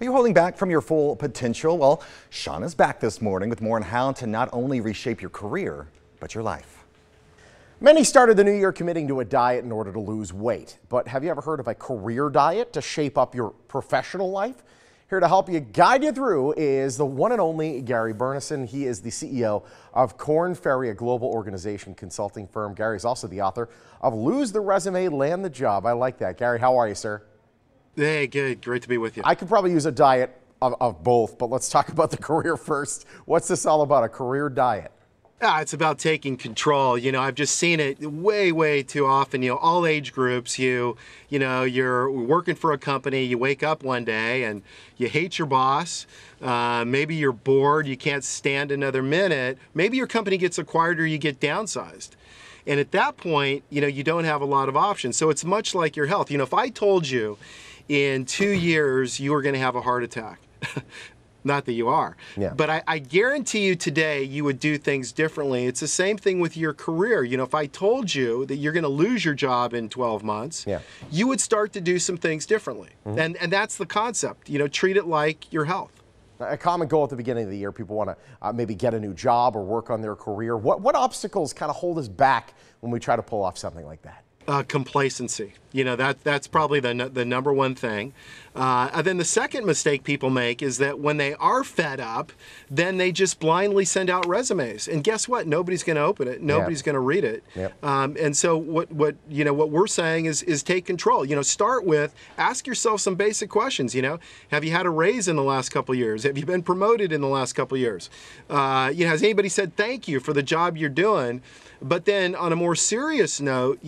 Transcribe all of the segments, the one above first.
Are you holding back from your full potential? Well, Shauna's back this morning with more on how to not only reshape your career, but your life. Many started the new year committing to a diet in order to lose weight. But have you ever heard of a career diet to shape up your professional life? Here to help you, guide you through, is the one and only Gary Burnison. He is the CEO of Korn Ferry, a global organization consulting firm. Gary is also the author of Lose the Resume, Land the Job. I like that. Gary, how are you, sir? Hey, good. Great to be with you. I could probably use a diet of both, but let's talk about the career first. What's this all about, a career diet? It's about taking control. I've just seen it way too often. All age groups, you're working for a company, you wake up one day and you hate your boss. Maybe you're bored, you can't stand another minute. Maybe your company gets acquired or you get downsized. And at that point, you don't have a lot of options. So it's much like your health. If I told you in 2 years you were going to have a heart attack, not that you are, but I guarantee you today you would do things differently. It's the same thing with your career. If I told you that you're going to lose your job in 12 months, you would start to do some things differently. And that's the concept. Treat it like your health. A common goal at the beginning of the year, people want to maybe get a new job or work on their career. What obstacles kind of hold us back when we try to pull off something like that? Complacency. That's probably the number one thing. And then the second mistake people make is that when they are fed up, then they just blindly send out resumes. And guess what? Nobody's going to open it. Nobody's going to read it. And so what we're saying is take control. Start with, ask yourself some basic questions. Have you had a raise in the last couple of years? Have you been promoted in the last couple of years? Has anybody said thank you for the job you're doing? But then on a more serious note,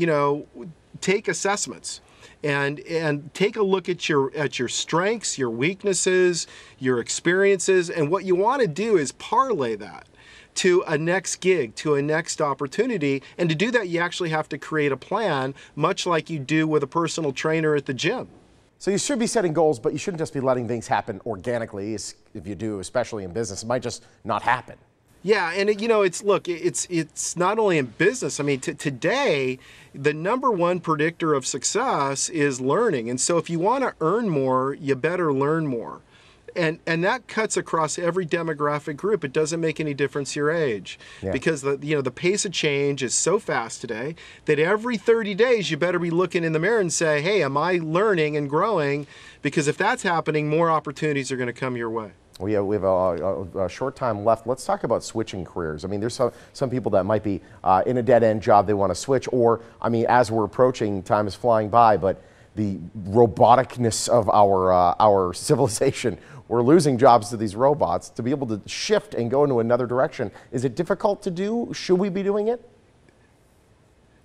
take assessments and take a look at your strengths, your weaknesses, your experiences, and what you want to do is parlay that to a next gig, to a next opportunity. And to do that, you actually have to create a plan, much like you do with a personal trainer at the gym. So you should be setting goals, but you shouldn't just be letting things happen organically. If you do, especially in business, it might just not happen. Yeah, and it's not only in business. I mean, today, the number one predictor of success is learning. And so if you want to earn more, you better learn more. And that cuts across every demographic group. It doesn't make any difference your age, because the pace of change is so fast today that every 30 days you better be looking in the mirror and say, hey, am I learning and growing? Because if that's happening, more opportunities are going to come your way. We have a short time left. Let's talk about switching careers. I mean, there's some people that might be in a dead-end job they want to switch, or, I mean, as we're approaching, time is flying by, but the roboticness of our civilization, we're losing jobs to these robots. To be able to shift and go into another direction, is it difficult to do? Should we be doing it?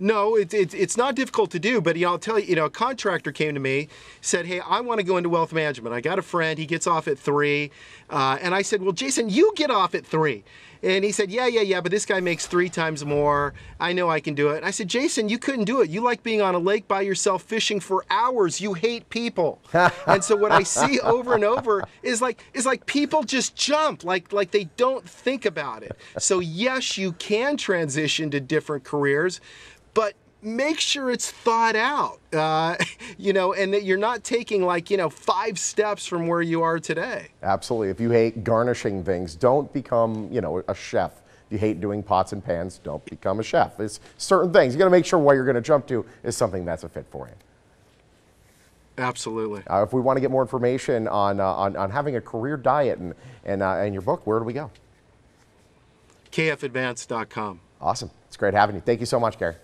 No, it's not difficult to do, but I'll tell you, a contractor came to me, said, hey, I want to go into wealth management. I got a friend, he gets off at 3, and I said, well, Jason, you get off at 3. And he said, yeah, but this guy makes 3 times more. I know I can do it. And I said, Jason, you couldn't do it. You like being on a lake by yourself fishing for hours. You hate people. And so what I see over and over is like people just jump, like they don't think about it. So yes, you can transition to different careers, but make sure it's thought out, and that you're not taking 5 steps from where you are today. Absolutely. If you hate garnishing things, don't become, a chef. If you hate doing pots and pans, don't become a chef. There's certain things. You got to make sure what you're going to jump to is something that's a fit for you. Absolutely. If we want to get more information on having a career diet and your book, where do we go? kfadvance.com. Awesome. It's great having you. Thank you so much, Gary.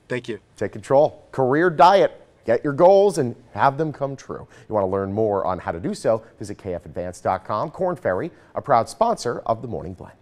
Thank you. Take control. Career diet. Get your goals and have them come true. You want to learn more on how to do so, visit kfadvance.com. Korn Ferry, a proud sponsor of The Morning Blend.